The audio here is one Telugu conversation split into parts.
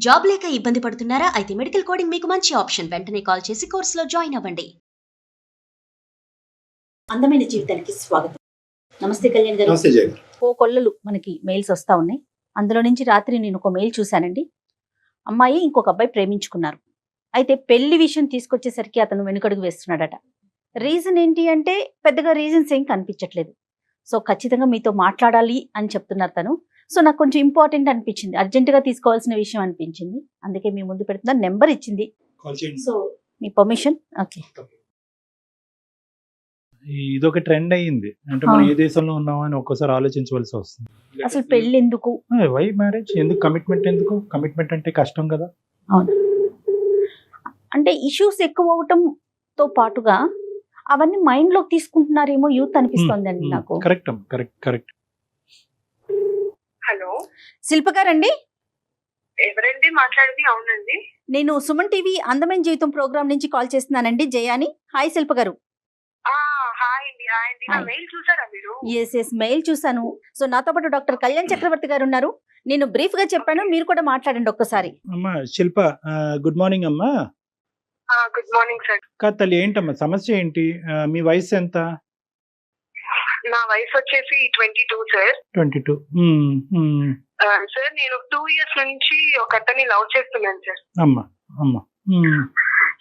జాబ్ లేక ఇబ్బంది పడుతున్నారా? అయితే మెడికల్ కోడింగ్ మీకు మంచి ఆప్షన్. వెంటనే కాల్ చేసి కోర్సులో జాయిన్ అవ్వండి. అందమైన జీవితానికి స్వాగతం. నమస్తే కళ్యాణ్ గారు. నమస్తే జయ గారు. ఓ కొల్లలు మనకి మెయిల్స్ వస్తా ఉన్నాయి. అందులో నుంచి రాత్రి నేను ఒక మెయిల్ చూశానండి. అమ్మాయి ఇంకొక అబ్బాయి ప్రేమించుకున్నారు. అయితే పెళ్లి విషయం తీసుకొచ్చేసరికి అతను వెనుకడుగు వేస్తున్నాడట. రీజన్ ఏంటి అంటే పెద్దగా రీజన్స్ ఏం కనిపించట్లేదు. సో ఖచ్చితంగా మీతో మాట్లాడాలి అని చెప్తున్నారు తను. సో నాకు కొంచెం ఇంపార్టెంట్ అనిపించింది, అర్జెంటుగా తీసుకోవాల్సిన విషయం అనిపించింది. అందుకే మీ ముందు పెడుతున్నా. నెంబర్ ఇచ్చింది. కాల్ చేయండి. సో మీ పర్మిషన్? ఓకే. ఇదొక ట్రెండ్ అయ్యింది. అంటే మనం ఏ దేశంలో ఉన్నామో అని ఒక్కోసారి ఆలోచించవలసి వస్తుంది. అసలు పెళ్లి ఎందుకు? వై మ్యారేజ్ ఎందుకు? కమిట్మెంట్ ఎందుకు? కమిట్మెంట్ అంటే కష్టం కదా. అవును, అంటే ఇష్యూస్ ఎక్కువ అవటంతో పాటుగా అవన్నీ మైండ్ లోకి తీసుకుంటున్నారేమో యూత్ అనిపిస్తోంది అండి నాకు. Correct correct. హలో, శిల్ప గారండి, ఎవరండి మాట్లాడింది? అవునండి. నేను సుమన్ టీవీ అందమైన జీవితం ప్రోగ్రామ్ నుంచి కాల్ చేస్తున్నానండి, జయాని. హాయ్ శిల్ప గారు. హాయ్ అండి. నా Hi. మెయిల్ చూసారా మీరు? ఎస్ మెయిల్ చూసాను. సో నాతో పాటు డాక్టర్ కళ్యాణ్ చక్రవర్తి గారు ఉన్నారు. నేను బ్రీఫ్ గా చెప్పాను, మీరు కూడా మాట్లాడండి ఒక్కసారి. అమ్మా శిల్ప, గుడ్ మార్నింగ్ అమ్మా. Good morning sir. తల్లి ఏంటమ్మా సమస్య ఏంటి? మీ వయసు ఎంత? నా వయసు వచ్చేసి 22 సార్. 22. సార్ నేను 2 years నుంచి ఒక అతన్ని లవ్ చేస్తున్నాను సార్. అమ్మా అమ్మా.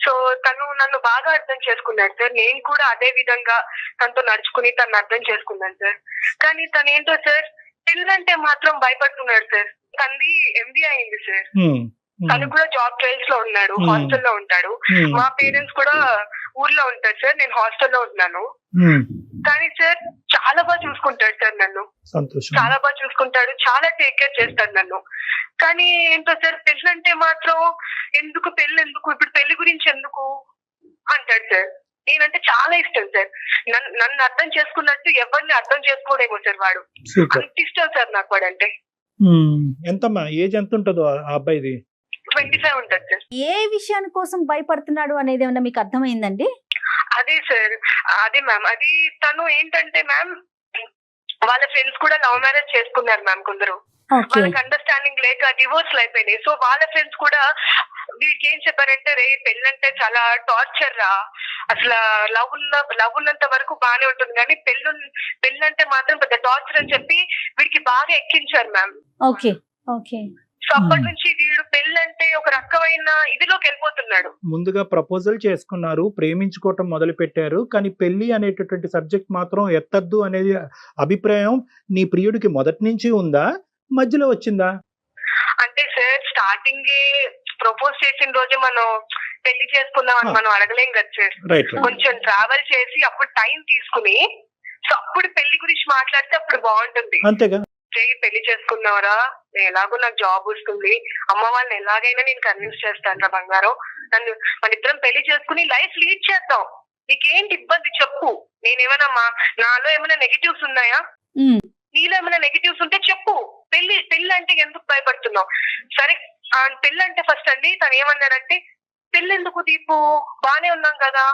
సో తను నన్ను బాగా అర్థం చేసుకున్నాడు సార్. నేను కూడా అదే విధంగా తనతో నడుచుకుని తను అర్థం చేసుకున్నాను సార్. కానీ తను ఏంటో సార్, పిల్లంటే మాత్రం భయపడుతున్నాడు సార్. తనది MBA అయింది సార్. తను కూడా జాబ్ ట్రయల్స్ లో ఉన్నాడు, హాస్టల్లో ఉంటాడు. మా పేరెంట్స్ కూడా ఊర్లో ఉంటారు సార్, నేను హాస్టల్లో ఉంటున్నాను. కానీ సార్ చాలా బాగా చూసుకుంటాడు సార్ నన్ను. సంతోషం. చాలా బాగా చూసుకుంటాడు, చాలా టేక్ కేర్ చేస్తాడు నన్ను. కానీ ఏంటో సార్, పెళ్ళి అంటే మాత్రం ఎందుకు, పెళ్ళి ఎందుకు, ఇప్పుడు పెళ్లి గురించి ఎందుకు అంటాడు సార్. నేనంటే చాలా ఇష్టం సార్. నన్ను అర్థం చేసుకున్నట్టు ఎవరిని అర్థం చేసుకోడేమో సార్ వాడు. అంత ఇష్టం సార్ నాకు వాడంటే. ఎంతమ్మా ఏజ్ ఎంత ఉంటుందో ఆ అబ్బాయిది? 25 ఉంటుంది సార్. ఏ విషయాని కోసం భయపడుతున్నాడు అనేది ఏమన్నా మీకు అర్థమైందండి? అదే సార్, అదే మ్యామ్. అది తను ఏంటంటే మ్యామ్, వాళ్ళ ఫ్రెండ్స్ కూడా లవ్ మ్యారేజ్ చేసుకున్నారు మ్యామ్. కొందరు వాళ్ళకి అండర్స్టాండింగ్ లేక డివోర్స్ అయిపోయినాయి. సో వాళ్ళ ఫ్రెండ్స్ కూడా వీడికి ఏం చెప్పారంటే, రే పెళ్ళంటే చాలా టార్చర్ రా, అసలు లవ్ ఉన్నంత వరకు బానే ఉంటుంది కానీ పెళ్ళంటే మాత్రం పెద్ద టార్చర్ అని చెప్పి వీడికి బాగా ఎక్కించారు మ్యామ్. Okay okay. సో అప్పటి నుంచి వీడు పెళ్ళంటే ఒక రకమైన ఇదిలోకి వెళ్ళిపోతున్నాడు. ముందుగా ప్రపోజల్ చేసుకున్నారు, ప్రేమించుకోవటం మొదలు పెట్టారు, కానీ పెళ్లి అనేటటువంటి సబ్జెక్ట్ మాత్రం ఎత్తద్దు అనేది అభిప్రాయం నీ ప్రియుడికి మొదటి నుంచి ఉందా, మధ్యలో వచ్చిందా? అంటే సార్ స్టార్టింగ్ ప్రపోజ్ చేసిన రోజు మనం పెళ్లి చేసుకుందాం అని మనం అడగలేం కదా సార్. రైట్. కొంచెం ట్రావెల్ చేసి అప్పుడు టైం తీసుకుని, సో అప్పుడు పెళ్లి గురించి మాట్లాడితే అప్పుడు బాగుంటుంది. అంతేగా. పెళ్లి చేసుకున్నావరా, ఎలాగో నాకు జాబ్ వస్తుంది, అమ్మ వాళ్ళని ఎలాగైనా నేను కన్విన్స్ చేస్తాను రా బంగారం, నన్ను మన ఇద్దరం పెళ్లి చేసుకుని లైఫ్ లీడ్ చేద్దాం, నీకేంటి ఇబ్బంది చెప్పు, నేనేమైనా నాలో ఏమైనా నెగిటివ్స్ ఉన్నాయా, నీలో ఏమైనా నెగిటివ్స్ ఉంటే చెప్పు, పెళ్లి అంటే ఎందుకు భయపడుతున్నావు? సరే పెళ్లి అంటే ఫస్ట్ అండి తను ఏమన్నాడంటే, పెళ్లి ఎందుకు దీపు, బానే ఉన్నాం కదా.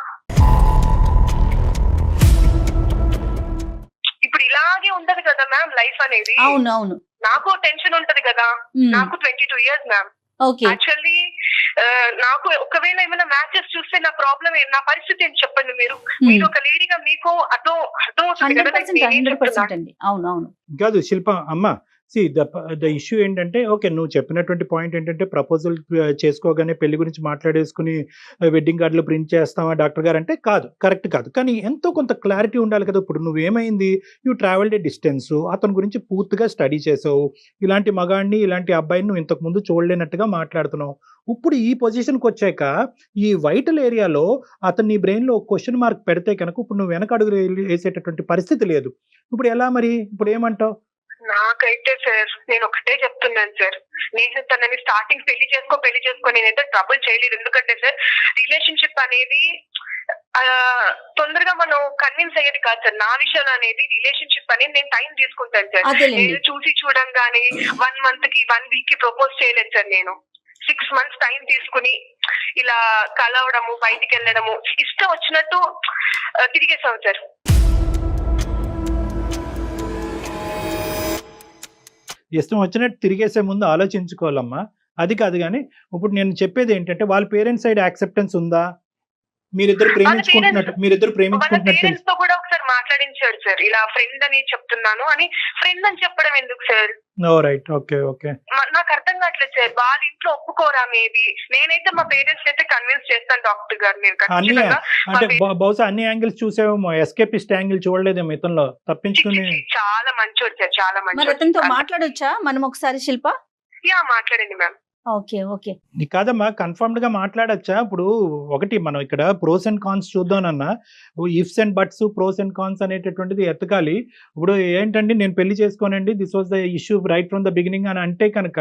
ఇప్పుడు ఇలాగే ఉండదు కదా మ్యామ్ లైఫ్ అనేది. అవును. నాకు టెన్షన్ ఉంటది కదా. నాకు 22 years మ్యామ్. యాక్చువల్లీ నాకు ఒకవేళ ఏమైనా మ్యాచెస్ చూస్తే నా ప్రాబ్లం నా పరిస్థితి ఏంటి చెప్పండి మీరు. మీరు ఒక లేడీగా మీకు అర్థం అవుతుంది కదా. 100% అండి. అవును. కాదు శిల్ప అమ్మ, ద ఇష్యూ ఏంటంటే, ఓకే నువ్వు చెప్పినటువంటి పాయింట్ ఏంటంటే ప్రపోజల్ చేసుకోగానే పెళ్లి గురించి మాట్లాడేసుకుని వెడ్డింగ్ కార్డులు ప్రింట్ చేస్తావా డాక్టర్ గారు అంటే కాదు, కరెక్ట్ కాదు. కానీ ఎంతో కొంత క్లారిటీ ఉండాలి కదా. ఇప్పుడు నువ్వేమైంది, యూ ట్రావెల్డ్ ఏ డిస్టెన్స్, అతని గురించి పూర్తిగా స్టడీ చేసావు, ఇలాంటి మగాడిని ఇలాంటి అబ్బాయిని నువ్వు ఇంతకు ముందు చూడలేనట్టుగా మాట్లాడుతున్నావు. ఇప్పుడు ఈ పొజిషన్కి వచ్చాక ఈ వైటల్ ఏరియాలో అతను నీ బ్రెయిన్లో క్వశ్చన్ మార్క్ పెడితే కనుక ఇప్పుడు నువ్వు వెనక అడుగు వేసేటటువంటి పరిస్థితి లేదు. ఇప్పుడు ఎలా మరి, ఇప్పుడు ఏమంటావు? నాకైతే సార్ నేను ఒకటే చెప్తున్నాను సార్, నేను తనని స్టార్టింగ్ పెళ్లి చేసుకో నేనైతే ట్రబుల్ చేయలేదు. ఎందుకంటే సార్ రిలేషన్షిప్ అనేది తొందరగా మనం కన్విన్స్ అయ్యేది కాదు సార్. నా విషయం అనేది రిలేషన్షిప్ అనేది నేను టైం తీసుకుంటాను సార్. నేను చూసి చూడంగానే 1 month కి 1 week కి ప్రపోజ్ చేయలేదు సార్. నేను 6 months టైం తీసుకుని ఇలా కలవడము, బయటికి వెళ్ళడము, ఇష్టం వచ్చినట్టు తిరిగేసాం సార్. ఇష్టం వచ్చినట్టు తిరిగేసే ముందు ఆలోచించుకోవాలమ్మా. అది కాదు కానీ ఇప్పుడు నేను చెప్పేది ఏంటంటే వాళ్ళ పేరెంట్స్ సైడ్ యాక్సెప్టెన్స్ ఉందా? మీరిద్దరు వాళ్ళ ప్రేమించుకుంటున్నట్టు పేరెంట్స్ తో కూడా ఒకసారి మాట్లాడించాడు సార్, ఇలా ఫ్రెండ్ అని చెప్తున్నాను అని. ఫ్రెండ్ అని చెప్పడం ఎందుకు సార్? Right, okay okay. నాకు అర్థం కావట్లేదు సార్, వాళ్ళ ఇంట్లో ఒప్పుకోరా? మేబీ నేనైతే మా పేరెంట్స్ అయితే కన్విన్స్ చేస్తాను డాక్టర్ గారు, మీరు అన్ని ఖచ్చితంగా. అంటే బహుశా అన్ని యాంగిల్స్ చూసేమో, ఎస్కేపిస్ట్ యాంగిల్ చూడలేదేమో ఇతనిలో, తప్పించుకుని. చాలా మంచోడు సార్, చాలా మరి మంచోడు. అతనితో మాట్లాడొచ్చా మనం ఒకసారి శిల్ప? మాట్లాడండి మ్యామ్. Okay okay. కాదమ్మా, కన్ఫర్మ్డ్ గా మాట్లాడచ్చా? ఇప్పుడు ఒకటి మనం ఇక్కడ ప్రోస్ అండ్ కాన్స్ చూద్దామన్నా, ifs and buts, pros and cons అనేటటువంటిది ఎతకాలి. ఇప్పుడు ఏంటండి, నేను పెళ్లి చేసుకోనండి, this was the issue right from the beginning అని అంటే కనుక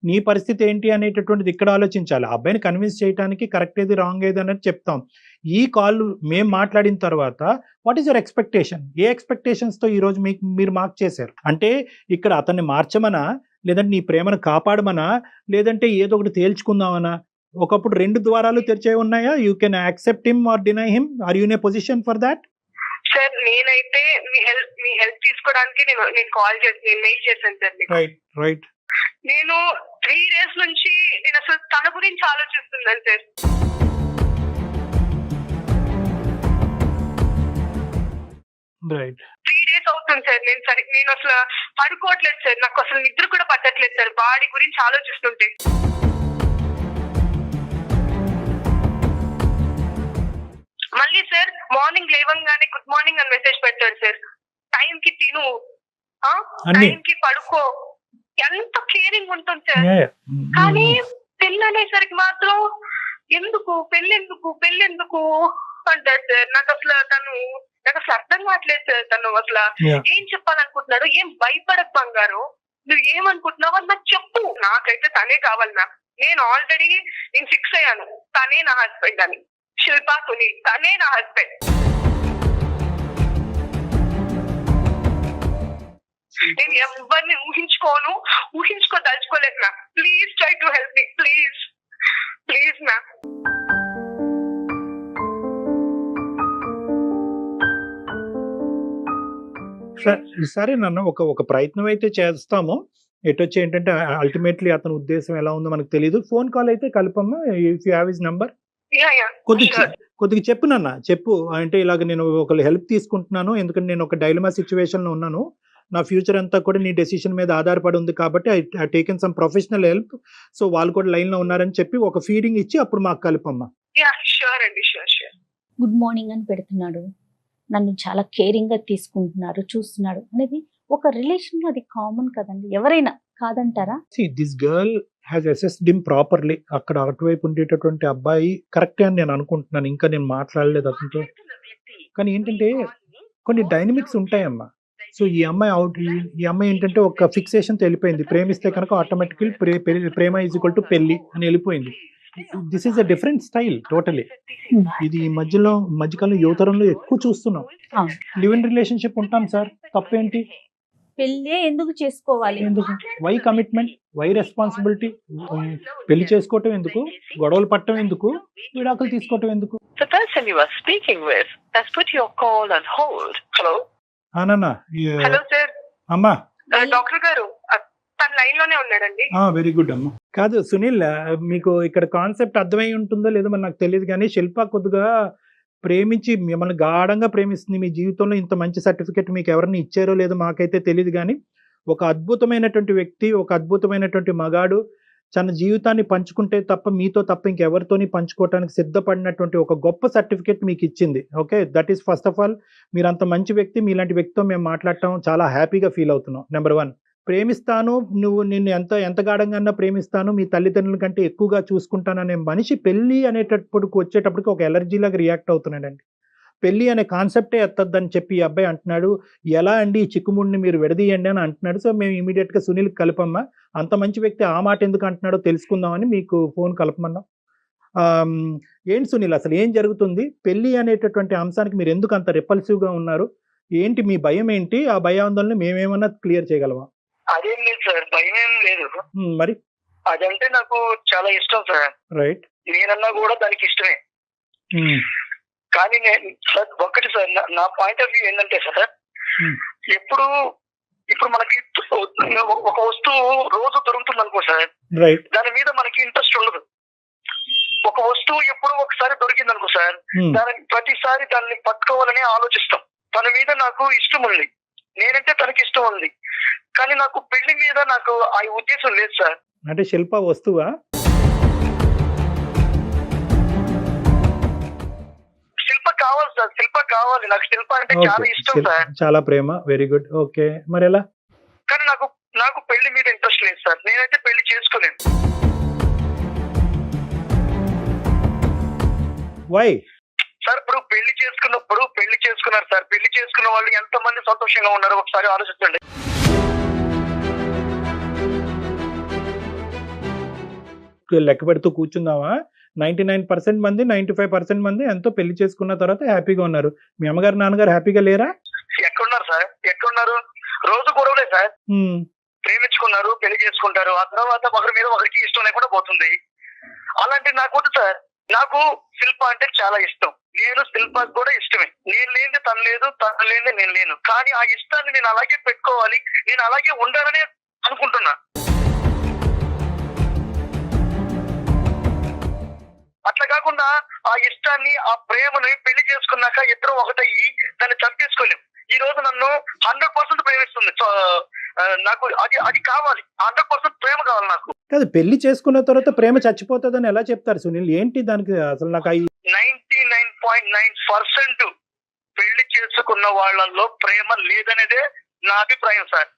నీ పరిస్థితి ఏంటి అనేటటువంటిది ఇక్కడ ఆలోచించాలి. ఆ అబ్బాయిని కన్విన్స్ చేయడానికి కరెక్ట్ ఏది రాంగ్ ఏది అనేది చెప్తాం. ఈ కాల్ మేము మాట్లాడిన తర్వాత what is your expectation? A expectations తో ఈ రోజు మీరు మార్క్ చేశారు? అంటే ఇక్కడ అతన్ని మార్చమనా, లేదంటే నీ ప్రేమను కాపాడమనా, లేదంటే ఏదో ఒకటి తేల్చుకుందామనా? ఒకప్పుడు 2 ద్వారాలు తెరిచే ఉన్నాయా? You can accept him or deny him. Are you in a position for that? Sir నేనైతే మీ హెల్ప్ తీసుకోవడానికి నేను కాల్ చేసి నేను మెయిల్ చేశాను సార్ మీకు. రైట్. నేను 3 days నుంచి నేను అసలు తన గురించి ఆలోచిస్తున్నాను సార్. రైట్. 3 days అవుతుంది సార్, నేను అసలు పడుకోవట్లేదు సార్, నాకు అసలు నిద్ర కూడా పట్టట్లేదు సార్ వాడి గురించి ఆలోచిస్తుంటే. మళ్ళీ సార్ మార్నింగ్ లేవంగానే గుడ్ మార్నింగ్ అని మెసేజ్ పెట్టాడు సార్. టైం కి తిను, టైం కి పడుకో, ఎంత కేరింగ్ ఉంటుంది సార్. కానీ పెళ్ళి అనేసరికి మాత్రం ఎందుకు పెళ్ళెందుకు అంటాడు సార్. నాకు అసలు అర్థం కావట్లేదు సార్, తను అసలు ఏం చెప్పాలనుకుంటున్నాడు. ఏం భయపడకు బంగారు, నువ్వు ఏమనుకుంటున్నావు అని నాకు చెప్పు. నాకైతే తనే కావాలి మ్యామ్. నేను ఆల్రెడీ ఫిక్స్ అయ్యాను, తనే నా హస్బెండ్ అని. శిల్పా సునీల్ తనే నా హస్బెండ్. నేను ఎవరిని ఊహించుకోదలుచుకోలేదు ma'am. Please try to help me, please ma'am. సరే నన్ను ఒక ప్రయత్నం అయితే చేస్తాము. ఎటొచ్చి ఏంటంటే అల్టిమేట్లీ అతని ఉద్దేశం ఎలా ఉందో మనకు తెలియదు. ఫోన్ కాల్ అయితే కలపమ్మా, if you have his number. కొద్దిగా చెప్పు నాన్న, చెప్పు. అంటే ఇలాగ నేను ఒకళ్ళు హెల్ప్ తీసుకుంటున్నాను, ఎందుకంటే నేను ఒక డైలమా సిచ్యువేషన్ లో ఉన్నాను. నా ఫ్యూచర్ అంతా కూడా నీ డెసిషన్ మీద ఆధారపడి ఉంది కాబట్టి I taken some professional help. So వాళ్ళు కూడా లైన్ లో ఉన్నారని చెప్పి ఒక ఫీడింగ్ ఇచ్చి అప్పుడు మాకు కలపమ్మా. గుడ్ మార్నింగ్ అని పెడుతున్నాడు, నన్ను చాలా కేరింగ్ గా తీసుకుంటున్నారు, చూస్తున్నాడు అనేది ఒక రిలేషన్ లో అది కామన్ కదండి, ఎవరైనా కాదంటారా? This girl has assessed him properly. అక్కడ అటువైపు ఉండేటటువంటి అబ్బాయి కరెక్టే అని నేను అనుకుంటున్నాను. ఇంకా నేను మాట్లాడలేదు అతనితో. కానీ ఏంటంటే కొన్ని డైనమిక్స్ ఉంటాయమ్మా. సో ఈ అమ్మాయి ఏంటంటే ఒక ఫిక్సేషన్ వెళ్ళిపోయింది. ప్రేమిస్తే కనుక ఆటోమేటికల్ ప్రేమ ఈజ్ ఈక్వల్ టు పెళ్లి అని వెళ్ళిపోయింది. This is a different style totally. ఇది మధ్యకాలం యువతరంలో ఎక్కువ చూస్తున్నాం. లివ్ ఇన్ రిలేషన్షిప్ ఉంటాం సార్, తప్పేంటి? పెళ్ళే ఎందుకు చేసుకోవాలి? ఎందుకు? Why commitment, why responsibility? పెళ్లి చేసుకోవటం ఎందుకు? గొడవలు పట్టడం ఎందుకు? విడాకులు తీసుకోవటం ఎందుకు? The person you are speaking with has put your call on hold. Hello? నాన్న. Hello sir. అమ్మా. డాక్టర్ గారు తన లైన్ లోనే ఉన్నాడండి. వెరీ గుడ్ అమ్మా. కాదు సునీల్, మీకు ఇక్కడ కాన్సెప్ట్ అర్థమై ఉంటుందో లేదో మరి నాకు తెలియదు, కానీ శిల్ప కొద్దిగా ప్రేమించి మిమ్మల్ని గాఢంగా ప్రేమిస్తుంది. మీ జీవితంలో ఇంత మంచి సర్టిఫికెట్ మీకు ఎవరిని ఇచ్చారో లేదో మాకైతే తెలియదు, కానీ ఒక అద్భుతమైనటువంటి వ్యక్తి, ఒక అద్భుతమైనటువంటి మగాడు తన జీవితాన్ని పంచుకుంటే తప్ప మీతో తప్ప ఇంకెవరితోని పంచుకోవడానికి సిద్ధపడినటువంటి ఒక గొప్ప సర్టిఫికెట్ మీకు ఇచ్చింది. Okay, that is first of all. మీరు అంత మంచి వ్యక్తి, మీలాంటి వ్యక్తితో మేము మాట్లాడటం చాలా హ్యాపీగా ఫీల్ అవుతున్నాం. నెంబర్ 1, ప్రేమిస్తాను, నిన్ను ఎంత గాఢంగా ప్రేమిస్తాను, మీ తల్లిదండ్రుల కంటే ఎక్కువగా చూసుకుంటాననే మనిషి పెళ్లి అనేటప్పటికి వచ్చేటప్పటికి ఒక ఎలర్జీ లాగా రియాక్ట్ అవుతున్నాడండి. పెళ్లి అనే కాన్సెప్టే ఎత్తద్దని చెప్పి ఈ అబ్బాయి అంటున్నాడు. ఎలా అండి ఈ చిక్కుముడిని మీరు విడదీయండి అని అంటున్నాడు. సో మేము ఇమీడియట్ గా సునీల్కి కలపమ్మా. అంత మంచి వ్యక్తి ఆ మాట ఎందుకు అంటున్నాడో తెలుసుకుందామని మీకు ఫోన్ కలపమన్నాం. ఏంటి సునీల్, అసలు ఏం జరుగుతుంది? పెళ్లి అనేటటువంటి అంశానికి మీరు ఎందుకు అంత రిపల్సివ్ గా ఉన్నారు? ఏంటి మీ భయం ఏంటి? ఆ భయాందోళన మేమేమన్నా క్లియర్ చేయగలమా? అదేం లేదు సార్, భయం ఏం లేదు. మరి అదంటే నాకు చాలా ఇష్టం సార్. రైట్. నేనన్నా కూడా దానికి ఇష్టమే. కానీ నేను సార్ ఒకటి సార్, నా పాయింట్ ఆఫ్ వ్యూ ఏంటంటే సార్, ఎప్పుడు ఇప్పుడు మనకి ఒక వస్తువు రోజు దొరుకుతుంది అనుకో సార్, రైట్. దాని మీద మనకి ఇంట్రెస్ట్ ఉండదు. ఒక వస్తువు ఎప్పుడో ఒకసారి దొరికింది అనుకో సార్, దాని ప్రతిసారి దాన్ని పట్టుకోవాలని ఆలోచిస్తాం. తన మీద నాకు ఇష్టం ఉంది, నేనంటే తనకి ఇష్టం ఉంది, కానీ నాకు పెళ్లి మీద నాకు ఆ ఉద్దేశం లేదు సార్. అంటే శిల్ప వస్తువా? శిల్ప కావాలి సార్, శిల్ప కావాలి. నాకు శిల్ప అంటే చాలా ఇష్టం సార్, చాలా ప్రేమ. Very good. ఓకే, మరి ఎలా? కానీ నాకు పెళ్లి మీద ఇంట్రెస్ట్ లేదు సార్. నేనైతే పెళ్లి చేసుకోలేను. వై సార్ ఇప్పుడు పెళ్లి చేసుకున్నారు సార్, పెళ్లి చేసుకున్న వాళ్ళు ఎంత మంది సంతోషంగా ఉన్నారో ఒకసారి ఆలోచించండి. లెక్క పెడుతూ కూర్చుందామా? 99% మంది 95% మంది ఎంతో పెళ్లి చేసుకున్న తర్వాత హ్యాపీగా ఉన్నారు. మీ అమ్మగారు నాన్నగారు హ్యాపీగా లేరా? ఎక్కడున్నారు సార్, ఎక్కడున్నారు? రోజు గొడవలే సార్. ప్రేమించుకున్నారు, పెళ్లి చేసుకుంటారు, ఆ తర్వాత ఒకరి మీద ఒకరికి ఇష్టం లేకుండా పోతుంది. అలాంటి నాకు వద్దు సార్. నాకు శిల్ప అంటే చాలా ఇష్టం, నేను శిల్పకి కూడా ఇష్టమే. నేను లేనిది తను లేదు, తను లేనిది నేను లేను. కానీ ఆ ఇష్టాన్ని నేను అలాగే పెట్టుకోవాలి, నేను అలాగే ఉండాలని అనుకుంటున్నా. అట్లా కాకుండా ఆ ఇష్టాన్ని, ఆ ప్రేమని పెళ్లి చేసుకున్నాక ఇద్దరు ఒకటయ్యి దాన్ని చంపేసుకోలేం. ఈ రోజు నన్ను 100% ప్రేమిస్తుంది, నాకు అది కావాలి. 100% ప్రేమ కావాలి నాకు. కాదు, పెళ్లి చేసుకున్న తర్వాత ప్రేమ చచ్చిపోతుందని ఎలా చెప్తారు సునీల్? ఏంటి దానికి అసలు? నాకు 99.9% పెళ్లి చేసుకున్న వాళ్ళల్లో ప్రేమ లేదనేదే నా అభిప్రాయం సార్.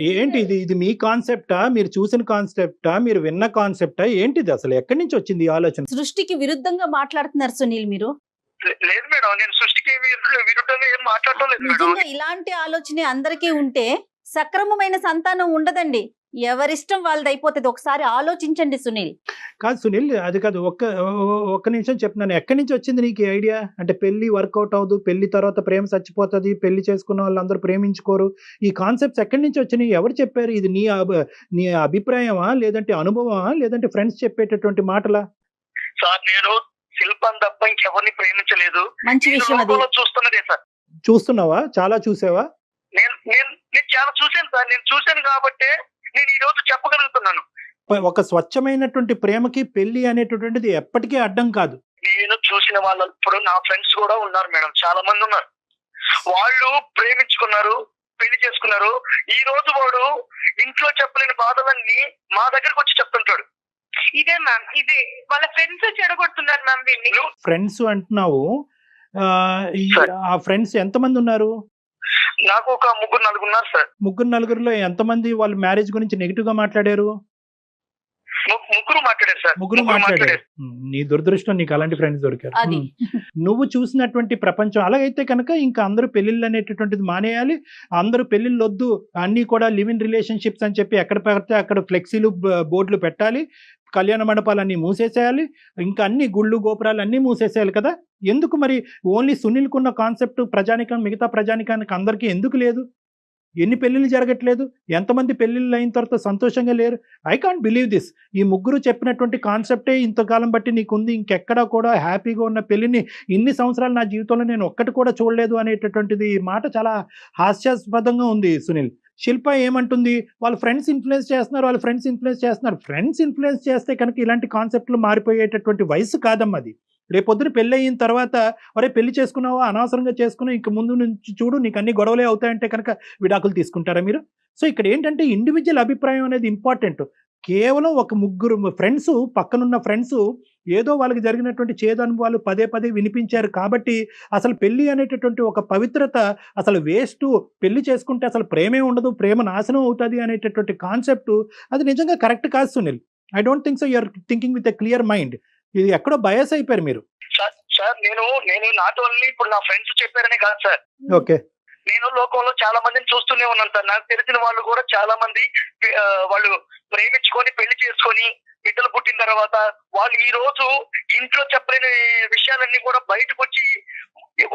ఏంటి ఇది మీ కాన్సెప్టా? మీరు చూసిన కాన్సెప్టా? మీరు విన్న కాన్సెప్టా? ఏంటిది అసలు? ఎక్కడి నుంచి వచ్చింది ఈ ఆలోచన? సృష్టికి విరుద్ధంగా మాట్లాడుతున్నారు సునీల్ మీరు. లేదు మేడం, నేను సృష్టికి విరుద్ధంగా ఏం మాట్లాడటం లేదు మేడం. నిజంగా ఇలాంటి ఆలోచన అందరికీ ఉంటే సక్రమమైన సంతానం ఉండదండి. ఎవరిష్టం వాళ్ళది అయిపోతుంది. ఒకసారి ఆలోచించండి సునీల్. కాదు సునీల్, అది కాదు, ఒక్క నిమిషం చెప్తున్నాను. ఎక్కడి నుంచి వచ్చింది నీకు ఈ ఐడియా? అంటే పెళ్లి వర్కౌట్ అవ్వదు, పెళ్లి తర్వాత ప్రేమ చచ్చిపోతుంది, పెళ్లి చేసుకున్న వాళ్ళందరూ ప్రేమించుకోరు, ఈ కాన్సెప్ట్స్ ఎక్కడి నుంచి వచ్చినాయి? ఎవరు చెప్పారు? ఇది నీ అభిప్రాయమా, లేదంటే అనుభవమా, లేదంటే ఫ్రెండ్స్ చెప్పేటటువంటి మాటలా? సార్ నేను శిల్పం తప్ప ఇంకెవరిని ప్రేమించలేదు. మంచి విషయం అది. చూస్తున్నదే సార్. చూస్తున్నావా? చాలా చూసావా? నేను చాలా చూశాను సార్. నేను చూశాను కాబట్టి నేను ఈ రోజు చెప్పగలుగుతున్నాను. ఒక స్వచ్ఛమైనటువంటి ప్రేమకి పెళ్లి అనేటటువంటిది ఎప్పటికీ అడ్డం కాదు. నేను చూసిన వాళ్ళు ఇప్పుడు నా ఫ్రెండ్స్ కూడా ఉన్నారు మేడం, చాలా మంది ఉన్నారు. వాళ్ళు ప్రేమించుకున్నారు, పెళ్లి చేసుకున్నారు. ఈ రోజు వాడు ఇంట్లో చెప్పలేని బాధలన్నీ మా దగ్గరకు వచ్చి చెప్తుంటాడు. ఇదే మ్యామ్, ఇదే వాళ్ళ ఫ్రెండ్స్ చెడగొడుతున్నారు మ్యామ్ దీన్ని. ఫ్రెండ్స్ అంటున్నావు, ఆ ఫ్రెండ్స్ ఎంతమంది ఉన్నారు? నాకు ఒక 3-4 ఉన్నారు సార్. 3-4లో ఎంతమంది వాళ్ళు మ్యారేజ్ గురించి నెగిటివ్ గా మాట్లాడారు? ముగ్గురు మాట్లాడారు సార్. ముగ్గురు మాట్లాడారు. నీ దురదృష్టం, నీకు అలాంటి ఫ్రెండ్స్ దొరికారు. అది నువ్వు చూసినటువంటి ప్రపంచం అలాగైతే కనుక ఇంకా అందరూ పెళ్లిళ్ళు అనేటటువంటిది మానేయాలి. అందరూ పెళ్లిళ్ళు వద్దు, అన్ని కూడా లివ్ ఇన్ రిలేషన్షిప్స్ అని చెప్పి ఎక్కడ పెడితే అక్కడ ఫ్లెక్సీలు బోర్డులు పెట్టాలి, కళ్యాణ మండపాలన్నీ మూసేసేయాలి, ఇంకా అన్ని గుళ్ళు గోపురాలు అన్నీ మూసేసేయాలి కదా. ఎందుకు మరి ఓన్లీ సునీల్కున్న కాన్సెప్ట్ ప్రజానికం, మిగతా ప్రజానికానికి అందరికీ ఎందుకు లేదు? ఎన్ని పెళ్లిళ్ళు జరగట్లేదు? ఎంతమంది పెళ్లిళ్ళు అయిన తర్వాత సంతోషంగా లేరు? I can't believe this. ఈ ముగ్గురు చెప్పినటువంటి కాన్సెప్టే ఇంతకాలం బట్టి నీకుంది. ఇంకెక్కడా కూడా హ్యాపీగా ఉన్న పెళ్లిని ఇన్ని సంవత్సరాలు నా జీవితంలో నేను ఒక్కటి కూడా చూడలేదు అనేటటువంటిది మాట చాలా హాస్యాస్పదంగా ఉంది సునీల్. శిల్ప ఏమంటుంది? వాళ్ళ ఫ్రెండ్స్ ఇన్ఫ్లుయెన్స్ చేస్తున్నారు. ఫ్రెండ్స్ ఇన్ఫ్లుయెన్స్ చేస్తే కనుక ఇలాంటి కాన్సెప్ట్లు మారిపోయేటటువంటి వయసు కాదమ్మా అది. రేపొద్దున పెళ్ళి అయిన తర్వాత ఒరే పెళ్లి చేసుకున్నావా, అనవసరంగా చేసుకున్నావు, ఇంక ముందు నుంచి చూడు నీకు అన్ని గొడవలే అవుతాయంటే కనుక విడాకులు తీసుకుంటారా మీరు? సో ఇక్కడ ఏంటంటే ఇండివిజువల్ అభిప్రాయం అనేది ఇంపార్టెంట్. కేవలం ఒక ముగ్గురు ఫ్రెండ్స్, పక్కనున్న ఫ్రెండ్స్ ఏదో వాళ్ళకి జరిగినటువంటి చేదు అనుభవాలు పదే వినిపించారు కాబట్టి అసలు పెళ్లి అనేటటువంటి ఒక పవిత్రత అసలు వేస్ట్, పెళ్లి చేసుకుంటే అసలు ప్రేమే ఉండదు, ప్రేమ నాశనం అవుతుంది అనేటటువంటి కాన్సెప్ట్ అది నిజంగా కరెక్ట్ కాదు Sunil. I don't think so. You're thinking with a clear mind. ఇది ఎక్కడో బయాస్ అయిపోయారు మీరు. సార్ నేను నాట్ ఓన్లీ ఇప్పుడు నా ఫ్రెండ్స్ చెప్పారనే కాదు సార్. ఓకే, నేను లోకంలో చాలా మందిని చూస్తూనే ఉన్నాను సార్. నాకు తెలిసిన వాళ్ళు కూడా చాలా మంది వాళ్ళు ప్రేమించుకొని పెళ్లి చేసుకొని బిడ్డలు పుట్టిన తర్వాత వాళ్ళు ఈ రోజు ఇంట్లో చెప్పలేని విషయాలన్నీ కూడా బయటకు వచ్చి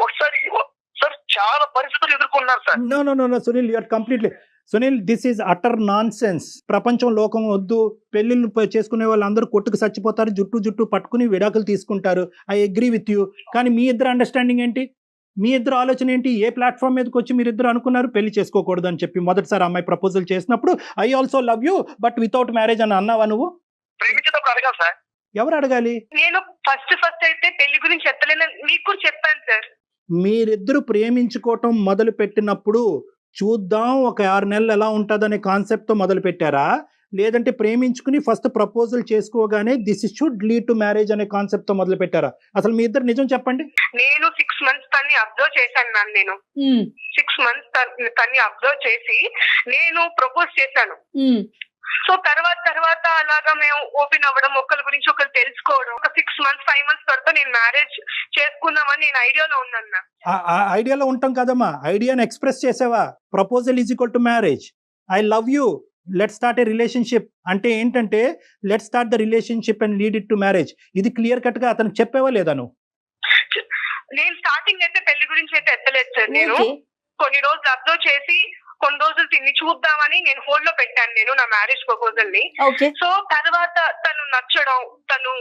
ఒకసారి సార్ చాలా పరిస్థితులు ఎదుర్కొన్నారు sir. No Sunil, you're completely Sunil, this is utter nonsense. ప్రపంచం లోకం వద్దు, పెళ్లిళ్ళు చేసుకునే వాళ్ళందరూ కొట్టుకు చచ్చిపోతారు, జుట్టు పట్టుకుని విడాకులు తీసుకుంటారు. I agree with you. కానీ మీ ఇద్దరు అండర్స్టాండింగ్ ఏంటి? మీ ఇద్దరు ఆలోచన ఏంటి? ఏ ప్లాట్ఫామ్ మీదకి వచ్చి మీరిద్దరు అనుకున్నారు పెళ్లి చేసుకోకూడదు అని చెప్పి? మొదటిసారి అమ్మాయి ప్రపోజల్ చేసినప్పుడు I also love you but without marriage అని అన్నావా నువ్వు? ప్రేమించేటప్పుడు అడగాలి సార్. ఎవరు అడగాలి? నేను ఫస్ట్ అయితే పెళ్లి గురించి ఎత్తలేను, మీకు కూడా చెప్పాను సార్. మీరిద్దరు ప్రేమించుకోవటం మొదలు పెట్టినప్పుడు చూద్దాం ఒక 6 నెలలు ఎలా ఉంటుందనే కాన్సెప్ట్తో మొదలు పెట్టారా? లేదంటే ప్రేమించుకుని ఫస్ట్ ప్రపోజల్ చేసుకోగానే this should lead to marriage అనే కాన్సెప్ట్తో మొదలు పెట్టారా? అసలు మీ ఇద్దరు నిజం చెప్పండి. నేను 6 months తన్ని అబ్జర్వ్ చేశాను మ్యామ్. నేను 6 months తన్ని అబ్జర్వ్ చేసి నేను ప్రపోజ్ చేశాను. సో తర్వాత అలాగా మేము ఓపెన్ అవ్వడం, ఒకరి గురించి ఒకరు తెలుసుకోవడం, ఒక 6 months 5 months తర్వాత నేను మ్యారేజ్ చేసుకుందామని నేను ఐడియాలో ఉన్నాను మ్యామ్. ఆ ఐడియాలో ఉంటాం కదమ్మా, ఐడియాని ఎక్స్ప్రెస్ చేసావా? Proposal is equal to marriage. I love you, let start A relationship అంటే ఏంటంటే let start the relationship and lead it to marriage. ఇది క్లియర్ కట్ గా అతను చెప్పేవా లేదా నువ్వు? నేను స్టార్టింగ్ అయితే పెళ్లి గురించి అయితే ఎత్తలేదు సార్. నేను కొన్ని రోజులు అబ్జర్వ్ చేసి కొన్ని రోజులు తిని చూద్దామని నేను హోల్డ్ లో పెట్టాను నేను నా మ్యారేజ్ ప్రపోజల్ ని. సో తర్వాత తను నచ్చడం, తను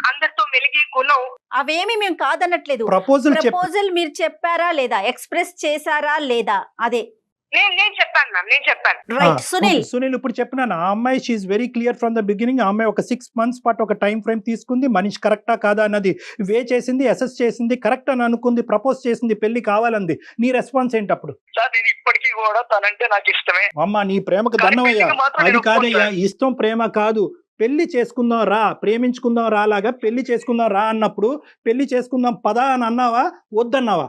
అందరితో మెలిగి గుణం, అవేమి మేము కాదనట్లేదు. ప్రపోజల్ మీరు చెప్పారా లేదా, ఎక్స్ప్రెస్ చేశారా లేదా? అదే నేను చెప్పాను మ్యామ్, నేను చెప్పాను. రైట్. సునీల్ ఇప్పుడు చెప్పినాను, ఆ అమ్మాయి she very clear from the beginning. ఆ అమ్మాయి ఒక 6 months పాటు ఒక టైం ఫ్రేమ్ తీసుకుంది, మనిషి కరెక్టా కాదా అన్నది వే చేసింది, అసెస్ చేసింది, కరెక్ట్ అని అనుకుంది, ప్రపోజ్ చేసింది, పెళ్లి కావాలంది. నీ రెస్పాన్స్ ఏంటి అప్పుడు? సార్ నేను ఇప్పటికీ కూడా తనంటే నాకు ఇష్టమే. అమ్మ నీ ప్రేమకు దండమయ్యా. అది కాదయ్యా, ఇష్టం ప్రేమ కాదు. పెళ్లి చేసుకుందాం రా, ప్రేమించుకుందాం రా లాగా పెళ్లి చేసుకుందాం రా అన్నప్పుడు పెళ్లి చేసుకుందాం పదా అని అన్నావా వద్దన్నావా?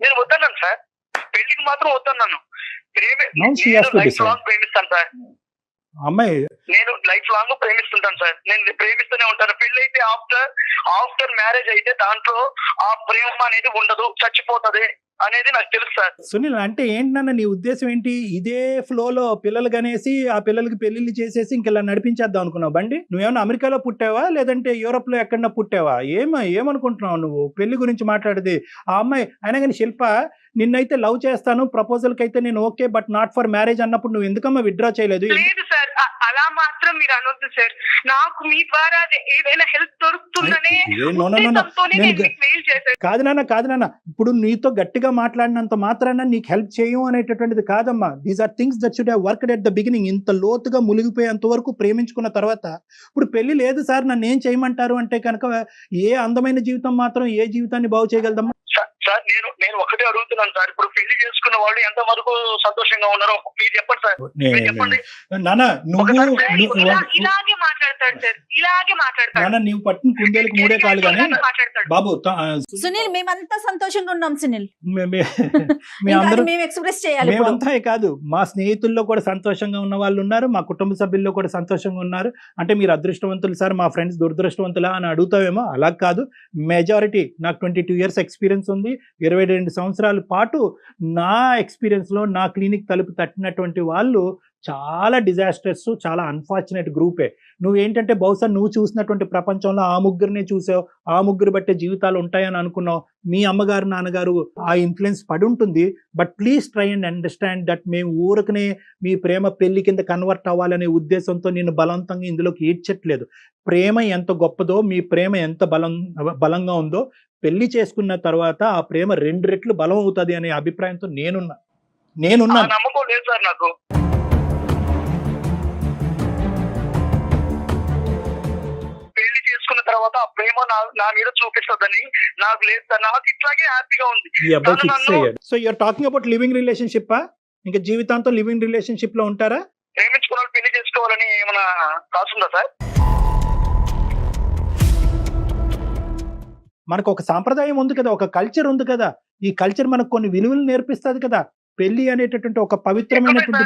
నేను వద్దన్నాను సార్, పెళ్లికి మాత్రం వద్దన్నాను. లైఫ్ లాంగ్ ప్రేమిస్తాను సార్ అమ్మాయి, నేను లైఫ్ లాంగ్ ప్రేమిస్తుంటాను సార్. నేను ప్రేమిస్తూనే ఉంటాను. పెళ్లి అయితే ఆఫ్టర్ మ్యారేజ్ అయితే దాంట్లో ఆ ప్రేమ అనేది ఉండదు, చచ్చిపోతది అనేది నాకు తెలుసు సార్. సునీల్ అంటే ఏంటన్నా నీ ఉద్దేశం ఏంటి? ఇదే ఫ్లోలో పిల్లలు కనేసి ఆ పిల్లలకి పెళ్లిళ్ళు చేసేసి ఇంకెలా నడిపించేద్దాం అనుకున్నావు బండి? నువ్వేమన్నా అమెరికాలో పుట్టావా లేదంటే యూరోప్ లో ఎక్కడన్నా పుట్టావా? ఏమనుకుంటున్నావు నువ్వు పెళ్లి గురించి మాట్లాడేది? ఆ అమ్మాయి అయినా కానీ శిల్ప నిన్నైతే లవ్ చేస్తాను, ప్రపోజల్ కి అయితే నేను okay but not for marriage అన్నప్పుడు నువ్వు ఎందుకమ్మా విత్డ్రా చేయలేదు? లేదు సార్, అలా మాత్రం మీరు అనొద్దు సార్. నాకు మీ ద్వారా ఏదైనా హెల్ప్ దొరుకుతుందనే మెయిల్ చేశాను. కాదు నాన్న, ఇప్పుడు నీతో గట్టిగా మాట్లాడినంత మాత్రాన నీకు హెల్ప్ చేయము అనేటటువంటిది కాదమ్మా. These are things that should have worked at the beginning. ఇంత లోతుగా మునిగిపోయేంత వరకు ప్రేమించుకున్న తర్వాత ఇప్పుడు పెళ్లి లేదు సార్ నన్ను ఏం చేయమంటారు అంటే కనుక ఏ అందమైన జీవితం మాత్రం ఏ జీవితాన్ని బాగు చేయగలదమ్మా? సార్ నేను ఒకటే అడుగుతున్నాను సార్, ఇప్పుడు పెళ్లి చేసుకున్న వాళ్ళు ఎంత వరకు సంతోషంగా ఉన్నారో మీరు చెప్పండి సార్. చెప్పండి నాన్న, ఇలాగే మాట్లాడతాడు సార్, ఇలాగే మాట్లాడతాడు. నాన్న నీవు పట్టిన కుందేలకు 3 కాళ్ళు కానీ బాబు. సునీల్ మేమంతా సంతోషంగా ఉన్నాం సునీల్, మేమందరం మేము ఎక్స్ప్రెస్ చేయాలి. మేమంతా కాదు, మా స్నేహితుల్లో కూడా సంతోషంగా ఉన్న వాళ్ళు ఉన్నారు, మా కుటుంబ సభ్యుల్లో కూడా సంతోషంగా ఉన్నారు. అంటే మీరు అదృష్టవంతులు సార్, మా ఫ్రెండ్స్ దురదృష్టవంతులా అని అడుగుతావేమో, అలా కాదు. మెజారిటీ నాకు 22 years ఎక్స్పీరియన్స్ ఉంది. 22 సంవత్సరాల పాటు నా ఎక్స్పీరియన్స్లో నా క్లినిక్ తలుపు తట్టినటువంటి వాళ్ళు చాలా డిజాస్టర్స్, చాలా అన్ఫార్చునేట్ గ్రూపే. నువ్వేంటంటే బహుశా నువ్వు చూసినటువంటి ప్రపంచంలో ఆ ముగ్గురినే చూసావు, ఆ ముగ్గురు బట్టే జీవితాలు ఉంటాయని అనుకున్నావు. మీ అమ్మగారు నాన్నగారు ఆ ఇన్ఫ్లుయెన్స్ పడి ఉంటుంది. But please try and understand that మేము ఊరకనే మీ ప్రేమ పెళ్లి కింద కన్వర్ట్ అవ్వాలనే ఉద్దేశంతో నేను బలవంతంగా ఇందులోకి ఈడ్చట్లేదు. ప్రేమ ఎంత గొప్పదో, మీ ప్రేమ ఎంత బలంగా ఉందో, పెళ్లి చేసుకున్న తర్వాత ఆ ప్రేమ 2 రెట్లు బలం అవుతుంది అనే అభిప్రాయంతో నేనున్నా. నమ్మకం లేదు సార్ నాకు. పెళ్లి చేసుకున్న తర్వాత ఆ ప్రేమ నా మీద చూపిస్తుందని నాకు లేదు సార్. నాకు ఇట్లాగే హ్యాపీగా ఉంది. So you're talking about living relationship? ఇంకా జీవితాంతం లివింగ్ రిలేషన్షిప్ లో ఉంటారా? ప్రేమించుకున్న పెళ్లి చేసుకోవాలని ఏమైనా కాసుందా సార్? మనకు ఒక సాంప్రదాయం ఉంది కదా, ఒక కల్చర్ ఉంది కదా. ఈ కల్చర్ మనకు కొన్ని విలువలు నేర్పిస్తుంది కదా. పెళ్లి అనేటటువంటి ఒక పవిత్రమైనటువంటి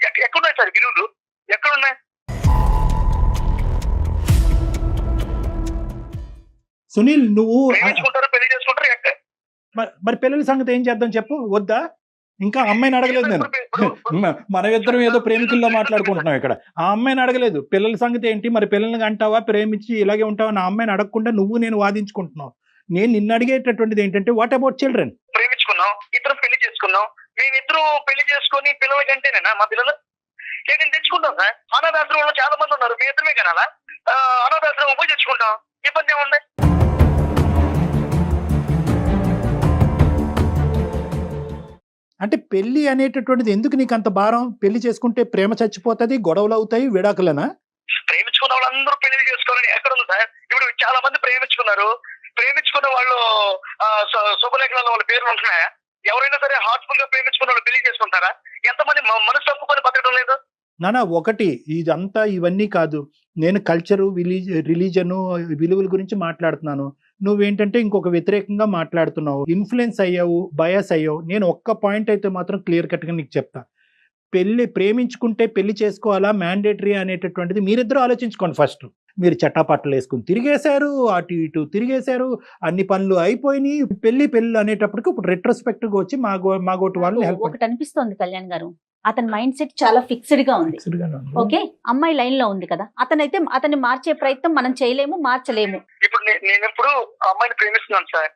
ఎక్కడున్నాయి సార్ విలువలు? ఎక్కడున్నాయి? సునీల్ నువ్వు పెళ్లి చేసుకుంటారు, మరి పిల్లల సంగతి ఏం చేద్దాం చెప్పు? వద్దా? ఇంకా అమ్మాయిని అడగలేదు నేను. మన ఇద్దరం ఏదో ప్రేమికుల్లో మాట్లాడుకుంటున్నాం ఇక్కడ. ఆ అమ్మాయిని అడగలేదు. పిల్లల సంగతి ఏంటి, మరి పిల్లల్ని అంటావా, ప్రేమించి ఇలాగే ఉంటావా? నా అమ్మాయిని అడగకుండా నువ్వు నేను వాదించుకుంటున్నావు. నేను నిన్ను అడిగేటటువంటిది ఏంటంటే వాట్ అబౌట్ చిల్డ్రన్? ప్రేమించుకున్నాం, ఇద్దరం పెళ్లి చేసుకున్నాం, మేమిద్దరం పెళ్లి చేసుకొని పిల్లల కంటేనేనా మా పిల్లలు నేను తెచ్చుకుంటాం సార్. అనాథాశ్రమంలో చాలా మంది ఉన్నారు, మీ ఇద్దరమే కనాలా? అనాథాశ్రమం పోయి తెచ్చుకుంటాం, ఇబ్బంది ఏముంది? అంటే పెళ్లి అనేటటువంటిది ఎందుకు నీకు అంత భారం? పెళ్లి చేసుకుంటే ప్రేమ చచ్చిపోతుంది, గొడవలు అవుతాయి, విడాకులనా? ప్రేమించుకున్న వాళ్ళందరూ పెళ్లి చేసుకోవాలని ఎక్కడ ఉంది సార్? ఇప్పుడు చాలా మంది ప్రేమించుకున్నారు, ప్రేమించుకున్న వాళ్ళు శుభలేఖనాల వాళ్ళ పేర్లు ఉంటున్నాయా? ఎవరైనా సరే హార్ట్ఫుల్ గా ప్రేమించుకున్న వాళ్ళు పెళ్లి చేసుకుంటారా? ఎంతమంది మనసు తప్పుకొని బతకడం లేదు? నానా ఒకటి ఇదంతా ఇవన్నీ కాదు, నేను కల్చరు రిలీజను విలువల గురించి మాట్లాడుతున్నాను. నువ్వేంటంటే ఇంకొక వ్యతిరేకంగా మాట్లాడుతున్నావు, ఇన్ఫ్లుయెన్స్ అయ్యావు, బయాస్ అయ్యావు. నేను ఒక్క పాయింట్ అయితే మాత్రం క్లియర్ కట్గా నీకు చెప్తా. ప్రేమించుకుంటే పెళ్లి చేసుకోవాలా మ్యాండేటరీ అనేటటువంటిది మీరిద్దరూ ఆలోచించుకోండి. ఫస్ట్ మీరు చట్టాపట్టలు వేసుకుని తిరిగేశారు, అటు ఇటు తిరిగేశారు, అన్ని పనులు అయిపోయినాయి. పెళ్లి అనేటప్పటికి ఇప్పుడు రెట్రోస్పెక్ట్ గా వచ్చి మాగోటి వాళ్ళని హెల్ప్. ఒకటి అనిపిస్తోంది కళ్యాణ్ గారు, అతని మైండ్ సెట్ చాలా ఫిక్స్డ్ గా ఉంది. ఓకే, అమ్మాయి లైన్ లో ఉంది కదా, అతన్ని మార్చే ప్రయత్నం మనం చేయలేము, మార్చలేము. ఇప్పుడు నేను ఎప్పుడు అమ్మాయిని ప్రేమిస్తున్నాను సార్.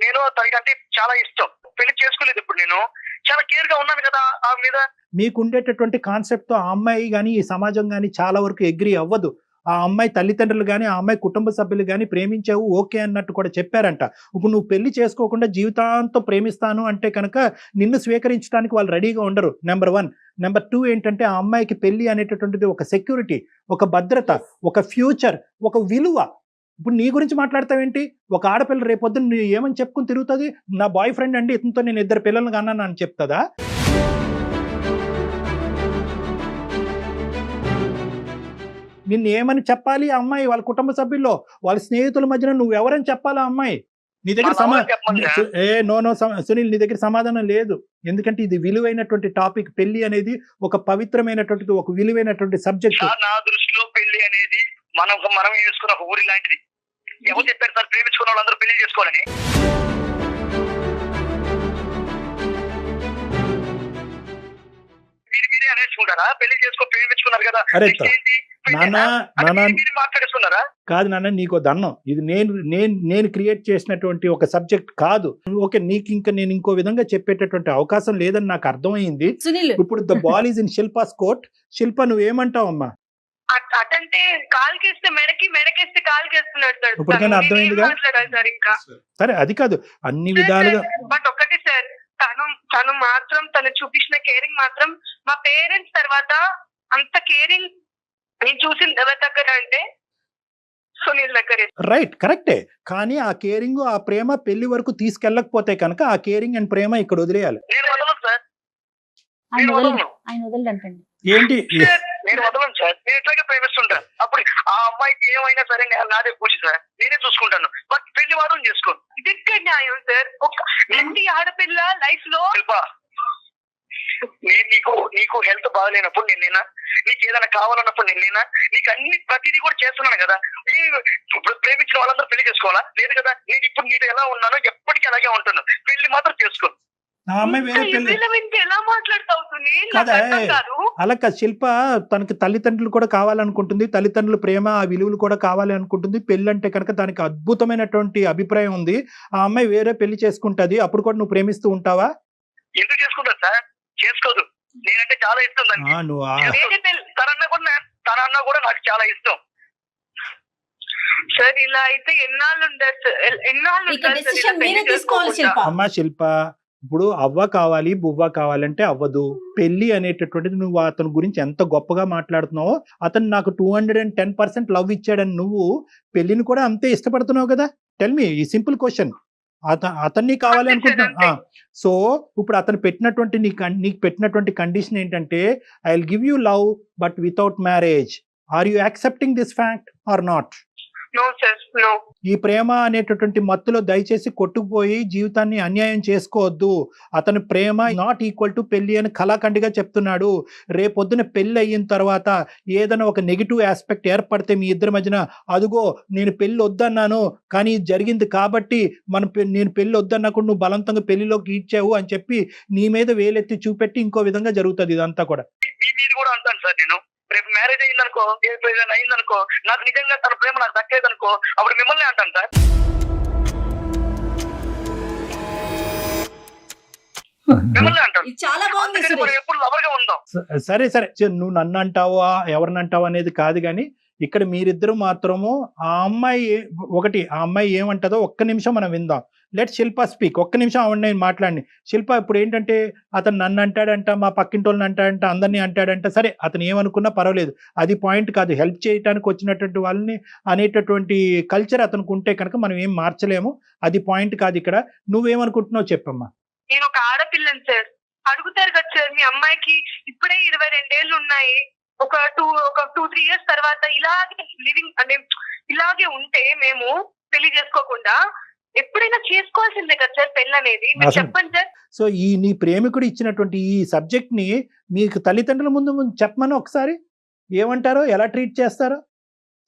నేను తనకంటే చాలా ఇష్టం, పెళ్లి చేసుకోలేదు. ఇప్పుడు నేను చాలా కేర్ గా ఉన్నాను కదా ఆమె మీద. మీకు ఉండేటటువంటి కాన్సెప్ట్ తో ఆ అమ్మాయి కానీ ఈ సమాజం కానీ చాలా వరకు అగ్రి అవ్వదు. ఆ అమ్మాయి తల్లిదండ్రులు కానీ ఆ అమ్మాయి కుటుంబ సభ్యులు కానీ ప్రేమించావు ఓకే అన్నట్టు కూడా చెప్పారంట. ఇప్పుడు నువ్వు పెళ్లి చేసుకోకుండా జీవితాంతం ప్రేమిస్తాను అంటే కనుక నిన్ను స్వీకరించడానికి వాళ్ళు రెడీగా ఉండరు, నెంబర్ 1. నెంబర్ 2 ఏంటంటే ఆ అమ్మాయికి పెళ్లి అనేటటువంటిది ఒక సెక్యూరిటీ, ఒక భద్రత, ఒక ఫ్యూచర్, ఒక విలువ. ఇప్పుడు నీ గురించి మాట్లాడతావేంటి? ఒక ఆడపిల్ల రేపొద్దున నువ్వు ఏమని చెప్పుకుని తిరుగుతుంది? నా బాయ్ ఫ్రెండ్ అండి, ఇతనితో నేను 2 పిల్లలను కన్నాను అని చెప్తుందా? నిన్ను ఏమని చెప్పాలి ఆ అమ్మాయి? వాళ్ళ కుటుంబ సభ్యుల్లో, వాళ్ళ స్నేహితుల మధ్యన నువ్వు ఎవరని చెప్పాలి ఆ అమ్మాయి? నీ దగ్గర సునీల్, నీ దగ్గర సమాధానం లేదు. ఎందుకంటే ఇది విలువైనటువంటి టాపిక్. పెళ్లి అనేది ఒక పవిత్రమైనటువంటి, ఒక విలువైనటువంటి సబ్జెక్ట్. నా దృష్టిలో పెళ్లి అనేది మనం వేసుకున్న ఒక ఊరి లాంటిది. ఎవరు చెప్పారు సార్ ప్రేమించుకున్న వాళ్ళందరూ పెళ్లి చేసుకోవాలని? మీరే అనేసుకుంటారా? పెళ్లి చేసుకో, ప్రేమించుకున్నారు కదా, మాట్లాడేసుకున్నారా? కాదు నాన్న, నీకు దండం. ఇది నేను క్రియేట్ చేసినటువంటి ఒక సబ్జెక్ట్ కాదు. ఓకే, నీకు ఇంకా నేను ఇంకో విధంగా చెప్పేటటువంటి అవకాశం లేదని నాకు అర్థమైంది. ఇప్పుడు the ball is in Shilpa's court. Shilpa, నువ్వేమంటావు అమ్మా? అటంటే కాల్కేస్తే మెడకేస్తే కాల్కేస్తున్నాడు సార్. ఇప్పటికైనా అర్థమైందిగా? సరే, అది కాదు, అన్ని విధాలుగా. బట్ ఒకటి సార్, తను మాత్రం తను చూపించిన కేరింగ్ మాత్రం మా పేరెంట్స్ తర్వాత అంత కేరింగ్ నేను చూసిన ఎవరి దగ్గర అంటే సునీల్ దగ్గర. రైట్, కరెక్టే. కానీ ఆ కేరింగ్, ఆ ప్రేమ పెళ్లి వరకు తీసుకెళ్ళకపోతే కనుక ఆ కేరింగ్ అండ్ ప్రేమ ఇక్కడ వదిలేయాలి. ఆయన వదలంటండి. ఏంటి? నేను వదలను సార్, నేను ఇట్లాగే ప్రేమిస్తుంటాను. అప్పుడు ఆ అమ్మాయికి ఏమైనా సరే నాదే పూచి సార్, నేనే చూసుకుంటాను. బట్ పెళ్లి వాదం చేసుకోను. ఇది ఎక్కడ న్యాయం సార్? ఒక ప్రతి ఆడపిల్ల లైఫ్ లో నేను నీకు హెల్త్ బాగాలేనప్పుడు నేనేనా? నీకు ఏదైనా కావాలన్నప్పుడు నేనేనా? నీకు అన్ని ప్రతిదీ కూడా చేస్తున్నాను కదా. ఇప్పుడు ప్రేమించిన వాళ్ళందరూ పెళ్లి చేసుకోవాలా? లేదు కదా. నేను ఇప్పుడు నీతో ఎలా ఉన్నానో ఎప్పటికీ అలాగే ఉంటాను. పెళ్లి మాత్రం చేసుకోను. ఎలా మాట్లాడతావు సునీల్? అలా కాదు శిల్ప, తనకి తల్లిదండ్రులు కూడా కావాలనుకుంటుంది, తల్లిదండ్రుల ప్రేమ, ఆ విలువలు కూడా కావాలి అనుకుంటుంది. పెళ్లి అంటే కనుక దానికి అద్భుతమైనటువంటి అభిప్రాయం ఉంది. ఆ అమ్మాయి వేరే పెళ్లి చేసుకుంటది, అప్పుడు కూడా నువ్వు ప్రేమిస్తూ ఉంటావా? ఎందుకు చేసుకుంటా సార్? చేసుకోదు. నేనంటే చాలా ఇష్టం దానికి. తనన్నా కూడా నాకు చాలా ఇష్టం సార్. ఇలా అయితే ఎన్నాళ్ళు అమ్మా శిల్ప, ఇప్పుడు అవ్వ కావాలి బువ్వ కావాలంటే అవ్వదు. పెళ్లి అనేటటువంటిది నువ్వు అతని గురించి ఎంత గొప్పగా మాట్లాడుతున్నావో, అతను నాకు 210% లవ్ ఇచ్చాడని నువ్వు పెళ్లిని కూడా అంతే ఇష్టపడుతున్నావు కదా. టెల్ మీ ఈ సింపుల్ క్వశ్చన్. అతన్ని కావాలి అనుకుంటున్నా. సో ఇప్పుడు అతను పెట్టినటువంటి నీకు పెట్టినటువంటి కండిషన్ ఏంటంటే, I will give you love but without marriage. Are you accepting this fact or not? No sir, no. ఈ ప్రేమ అనేటటువంటి మత్తులో దయచేసి కొట్టుకుపోయి జీవితాన్ని అన్యాయం చేసుకోవద్దు. అతని ప్రేమ నాట్ ఈక్వల్ టు పెళ్లి అని కళాఖండిగా చెప్తున్నాడు. రేపొద్దున పెళ్లి అయిన తర్వాత ఏదైనా ఒక నెగిటివ్ ఆస్పెక్ట్ ఏర్పడితే మీ ఇద్దరి మధ్యన, అదుగో నేను పెళ్లి వద్దన్నాను కానీ ఇది జరిగింది కాబట్టి నేను పెళ్లి వద్దన్నప్పుడు నువ్వు బలవంతంగా పెళ్లిలోకి ఇచ్చావు అని చెప్పి నీ మీద వేలెత్తి చూపెట్టి ఇంకో విధంగా జరుగుతుంది ఇదంతా కూడా. అంటాను సార్, నేను రేపు మ్యారేజ్ అయిందనుకో, ఏదైనా అయిందనుకో, నాకు నిజంగా తన ప్రేమ నాకు దక్కలేదనుకో, అప్పుడు మిమ్మల్ని అంటాను సార్. మిమ్మల్ని అంటాను. ఇది చాలా బాగుంది అందుకని మనం సురేష్. ఎప్పుడు లవర్ గా ఉందాం. సరే సరే నువ్వు నన్ను అంటావా ఎవరిని అంటావా అనేది కాదు, కానీ ఇక్కడ మీరిద్దరు మాత్రము ఆ అమ్మాయి ఏమంటదో ఒక్క నిమిషం మనం విందాం. లెట్ శిల్ప స్పీక్. ఒక్క నిమిషం ఆవిడ నేను మాట్లాడి. శిల్ప, ఇప్పుడు ఏంటంటే అతను నన్ను అంటాడంట, మా పక్కింటి వాళ్ళని అంటాడంట, అందరినీ అంటాడంట. సరే, అతను ఏమనుకున్నా పర్వాలేదు, అది పాయింట్ కాదు. హెల్ప్ చేయడానికి వచ్చినటువంటి వాళ్ళని అనేటటువంటి కల్చర్ అతనికి ఉంటే కనుక మనం ఏం మార్చలేము. అది పాయింట్ కాదు ఇక్కడ. నువ్వేమనుకుంటున్నావు చెప్పమ్మా. నేను ఒక ఆడపిల్లని సార్, అడుగుతారు కదా సార్, మీ అమ్మాయికి ఇప్పుడే 22 ఏళ్ళు ఉన్నాయి, ఒక 2-3 ఇయర్స్ తర్వాత ఇలాగే లివింగ్ అంటే ఇలాగే ఉంటే మేము పెళ్లి చేసుకోకుండా ఎప్పుడైనా చేసుకోవాల్సిందే కదా సార్ పెళ్లి అనేది. మీరు అసలు- చెప్పండి సార్. సో ఈ నీ ప్రేమికుడు ఇచ్చినటువంటి ఈ సబ్జెక్ట్ ని మీకు తల్లిదండ్రుల ముందు చెప్పమని ఒకసారి ఏమంటారో, ఎలా ట్రీట్ చేస్తారో.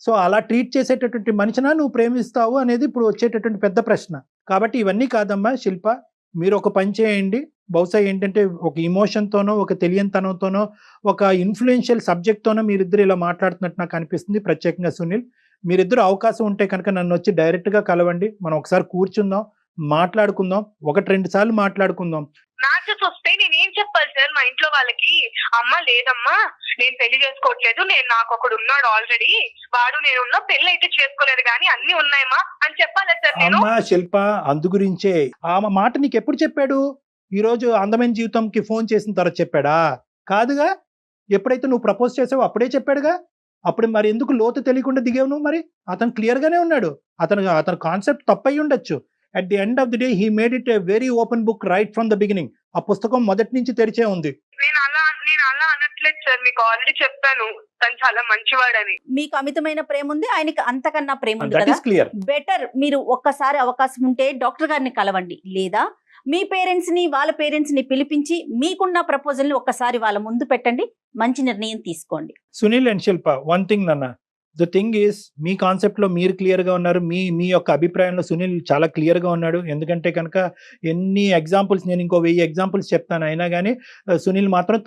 సో అలా ట్రీట్ చేసేటటువంటి మనిషినా నువ్వు ప్రేమిస్తావు అనేది ఇప్పుడు వచ్చేటటువంటి పెద్ద ప్రశ్న. కాబట్టి ఇవన్నీ కాదమ్మా శిల్ప, మీరు ఒక పని చేయండి. బహుశా ఏంటంటే ఒక ఇమోషన్తోనో, ఒక తెలియనితనంతోనో, ఒక ఇన్ఫ్లుయెన్షియల్ సబ్జెక్ట్తోనో మీరిద్దరు ఇలా మాట్లాడుతున్నట్టు నాకు అనిపిస్తుంది. ప్రత్యేకంగా సునీల్, మీరిద్దరు అవకాశం ఉంటే కనుక నన్ను వచ్చి డైరెక్ట్గా కలవండి. మనం ఒకసారి కూర్చుందాం, మాట్లాడుకుందాం, 1-2 సార్లు మాట్లాడుకుందాం. మ్యాచెస్ వస్తే నేనేం చెప్పాలి సార్ మా ఇంట్లో వాళ్ళకి? అమ్మ లేదమ్మా, నేను పెళ్లి చేసుకోవట్లేదు, నాకు ఒకడు ఉన్నాడు ఆల్రెడీ, వాడు నేను ఉన్నా, పెళ్లి అయితే చేసుకోలేదు కానీ అన్ని ఉన్నాయమ్మా అని చెప్పాలి సార్ నేను? అమ్మా శిల్ప, అందు గురించే ఆ మాట నీకు ఎప్పుడు చెప్పాడు? ఈ రోజు అందమైన జీవితంకి ఫోన్ చేసిన తర్వాత చెప్పాడా? కాదుగా. ఎప్పుడైతే నువ్వు ప్రపోజ్ చేసావో అప్పుడే చెప్పాడుగా. అప్పుడు మరి ఎందుకు లోతు తెలియకుండా దిగావు నువ్వు? మరి అతను క్లియర్ గానే ఉన్నాడు. అతను కాన్సెప్ట్ తప్పయి ఉండొచ్చు. At the end of the day he made it a very open book right from the beginning. ఆ పుస్తకం మొదటి నుంచి తెరిచే ఉంది. నేను అలా అనట్లేదు సార్, మీకు ఆల్రెడీ చెప్పాను తను చాలా మంచివాడని. మీకు అమితమైన ప్రేమ ఉంది, ఆయనకి అంతకన్నా ప్రేమ ఉంది దట్ కదా. Is clear. బెటర్ మీరు ఒక్కసారి అవకాశం ఉంటే డాక్టర్ గారిని కలవండి, లేదా మీ పేరెంట్స్ ని వాళ్ళ పేరెంట్స్ ని పిలిపించి మీకున్న ప్రపోజల్ ని ఒక్కసారి వాళ్ళ ముందు పెట్టండి, మంచి నిర్ణయం తీసుకోండి. Sunil and Shilpa, one thing నాన్న, ద థింగ్ ఈస్ మీ కాన్సెప్ట్ లో మీరు క్లియర్ గా ఉన్నారు. మీ యొక్క అభిప్రాయంలో సునీల్ చాలా క్లియర్ గా ఉన్నాడు. ఎందుకంటే కనుక ఎన్ని ఎగ్జాంపుల్స్, నేను ఇంకో 1000 ఎగ్జాంపుల్స్ చెప్తాను, అయినా కానీ సునీల్ మాత్రం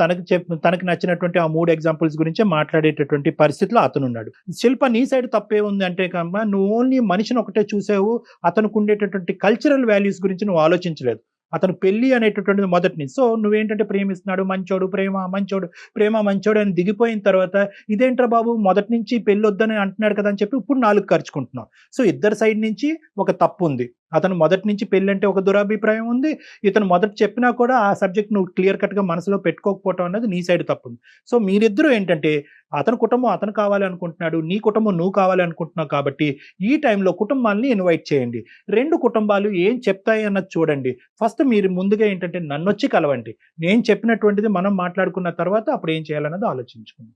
తనకు నచ్చినటువంటి ఆ 3 ఎగ్జాంపుల్స్ గురించే మాట్లాడేటటువంటి పరిస్థితిలో అతను ఉన్నాడు. శిల్ప, నీ సైడ్ తప్పే ఉంది అంటే కనుక నువ్వు ఓన్లీ మనిషిని ఒకటే చూసావు, అతనికి ఉండేటటువంటి కల్చరల్ వాల్యూస్ గురించి నువ్వు ఆలోచించలేదు. అతను పెళ్లి అనేటటువంటిది మొదటి నుంచి. సో నువ్వేంటంటే ప్రేమిస్తున్నాడు, మంచోడు, ప్రేమ మంచోడు అని దిగిపోయిన తర్వాత ఇదేంట్రా బాబు మొదటి నుంచి పెళ్లి వద్దని అంటున్నాడు కదా అని చెప్పి ఇప్పుడు 4 ఖర్చుకుంటున్నావు. సో ఇద్దరు సైడ్ నుంచి ఒక తప్పు ఉంది. అతను మొదటి నుంచి పెళ్లి అంటే ఒక దురాభిప్రాయం ఉంది. ఇతను మొదటి చెప్పినా కూడా ఆ సబ్జెక్ట్ నువ్వు క్లియర్ కట్ గా మనసులో పెట్టుకోకపోవటం అనేది నీ సైడ్ తప్పు ఉంది. సో మీరిద్దరూ ఏంటంటే అతని కుటుంబం అతను కావాలి అనుకుంటున్నాడు, నీ కుటుంబం నువ్వు కావాలి అనుకుంటున్నావు. కాబట్టి ఈ టైంలో కుటుంబాలని ఇన్వైట్ చేయండి. 2 కుటుంబాలు ఏం చెప్తాయి అన్నది చూడండి. ఫస్ట్ మీరు ముందుగా ఏంటంటే నన్ను వచ్చి కలవండి. నేను చెప్పినటువంటిది మనం మాట్లాడుకున్న తర్వాత అప్పుడు ఏం చేయాలన్నది ఆలోచించుకుందాం.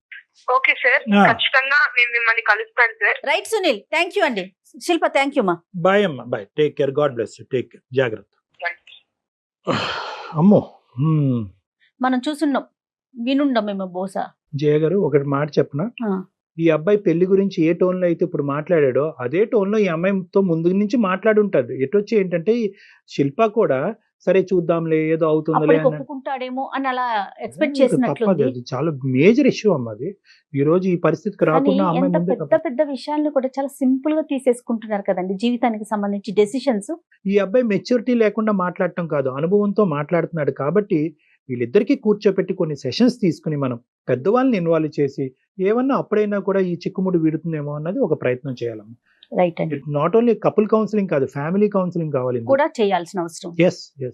ఓకే సార్, ఖచ్చితంగా నేను మిమ్మల్ని కలుస్తాను sir. Right Sunil, thank you అండి. శిల్ప, థ్యాంక్ యూ మా. బాయ్ అమ్మా, bye. Take care, God bless you, take care, జాగ్రత్త. అమ్మో, మనం చూసున్నాం, వినుండం మేము బహుశా. జయ గారు, ఒకటి మాట చెప్పనా? ఈ అబ్బాయి పెళ్లి గురించి ఏ టోన్ లో అయితే ఇప్పుడు మాట్లాడాడో అదే టోన్ లో ఈ అమ్మాయితో ముందు నుంచి మాట్లాడి ఉంటాడు. ఎటొచ్చి ఏంటంటే శిల్ప కూడా సరే చూద్దాంలే ఏదో అవుతుందిలే అని ఒప్పుకుంటాడేమో అని అలా ఎక్స్పెక్ట్ చేసినట్లుంది. అది చాలా మేజర్ ఇష్యూ అమ్మ. అది ఈ రోజు ఈ పరిస్థితికి రాకుండా అమ్మాయి ఎంత ముందే పెద్ద పెద్ద విషయాలను కూడా చాలా సింపుల్ గా తీసేసుకుంటున్నారు కదండి, జీవితానికి సంబంధించి డెసిషన్స్. ఈ అబ్బాయి మెచ్యూరిటీ లేకుండా మాట్లాడటం కాదు, అనుభవంతో మాట్లాడుతున్నాడు. కాబట్టి వీళ్ళిద్దరికీ కూర్చోపెట్టి కొన్ని సెషన్స్ తీసుకుని మనం పెద్దవాళ్ళని ఇన్వాల్వ్ చేసి ఏమన్నా అప్పుడైనా కూడా ఈ చిక్కుముడి వీడుతుందేమో అన్నది ఒక ప్రయత్నం చేయాలమ్మా. రైట్ అండి. నాట్ ఓన్లీ కపుల్ కౌన్సిలింగ్ కాదు, ఫ్యామిలీ కౌన్సిలింగ్ కావాలి కూడా చేయాల్సిన అవసరం.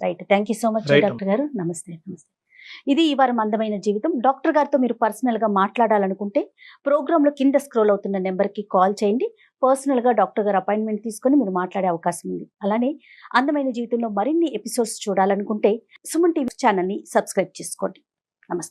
Right, thank you so much doctor గారు. నమస్తే. ఇది ఈ వారం అందమైన జీవితం. డాక్టర్ గారితో మీరు పర్సనల్ గా మాట్లాడాలనుకుంటే ప్రోగ్రామ్ లో కింద స్క్రోల్ అవుతున్న నెంబర్ కి కాల్ చేయండి. పర్సనల్ గా డాక్టర్ గారు అపాయింట్మెంట్ తీసుకొని మీరు మాట్లాడే అవకాశం ఉంది. అలానే అందమైన జీవితంలో మరిన్ని ఎపిసోడ్స్ చూడాలనుకుంటే సుమన్ టీవీ ఛానల్ ని సబ్స్క్రైబ్ చేసుకోండి. నమస్తే.